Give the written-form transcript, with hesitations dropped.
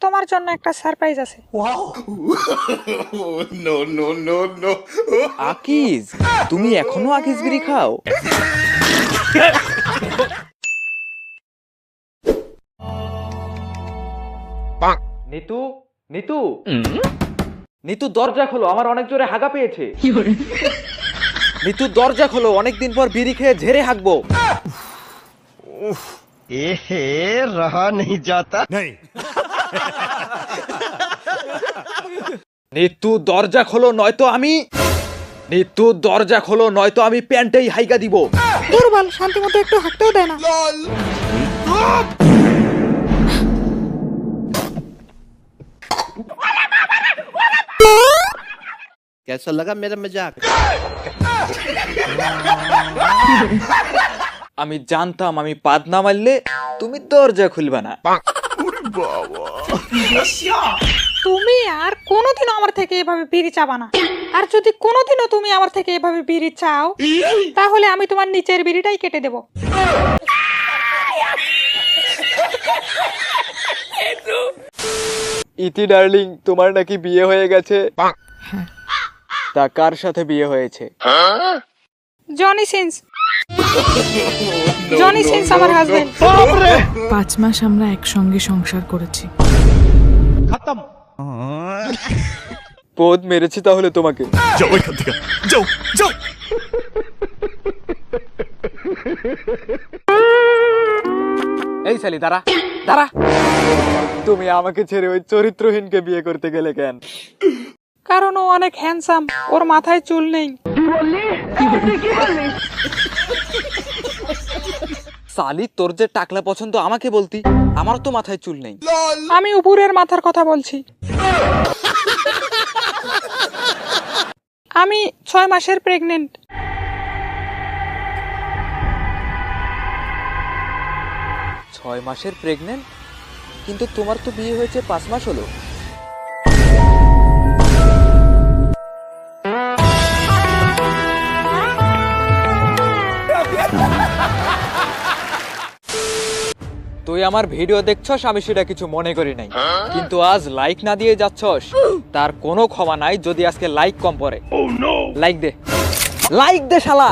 তোমার জন্য একটা সারপ্রাইজ আছে। No no no no Akij, তুমি এখনো আকিজ বিড়ি খাও? নিতু, নিতু, নিতু দরজা খোলো, আমার অনেক জোরে হাগা পেয়েছে। নিতু দরজা খোলো, অনেকদিন পর বিড়ি খেয়ে ঝেড়ে হাগবো। এহে রহা नहीं जाता নিতু দরজা খোলো নয়তো আমি, নিতু দরজা খোলো নয়তো আমি প্যান্টেই হাইগা দিব। দুর্বল, শান্তি মতো একটু হাঁটতেও দেয় না। कैसा लगा मेरा मजाक আমি জানতাম আমি পাদ না মারলে তুমি দরজা খুলবা না। তুমি আর কোনোদিনও আমার থেকে এভাবে বিড়ি চাবা না। আর যদি কোনোদিনও তুমি আমার থেকে এভাবে বিড়ি চাও, তাহলে আমি তোমার নিচের বিড়িটাই কেটে দেব। ইতি ডার্লিং, তোমার নাকি বিয়ে হয়ে গেছে? তা কার সাথে বিয়ে হয়েছে? জনি সিন্স, জনি সিন্স আমার হাজবেন্ড। 5 মাস আমরা একসঙ্গে সংসার করেছি। পোদ মেরেছি তাহলে তোমাকে। যাও এখান থেকে যাও যাও এই শালি দাঁড়া, দাঁড়া। তুমি আমাকে ছেড়ে ওই চরিত্রহীনকে বিয়ে করতে গেলে কেন? কারণ ও অনেক হ্যান্ডসাম, ওর মাথায় চুল নেই। সালি, তোর যে টাকলা পছন্দ আমাকে বলতি, আমার তো মাথায় চুল নেই। আমি উপরের মাথার কথা বলছি। আমি 6 মাসের প্রেগনেন্ট। 6 মাসের প্রেগনেন্ট? কিন্তু তোমার তো বিয়ে হয়েছে 5 মাস হলো। তুই আমার ভিডিও দেখছস, আমি সেটা কিছু মনে করি নাই, কিন্তু আজ লাইক না দিয়ে যাচ্ছস, তার কোনো ক্ষমা নাই যদি আজকে লাইক কম পড়ে। লাইক দে, লাইক দে শালা।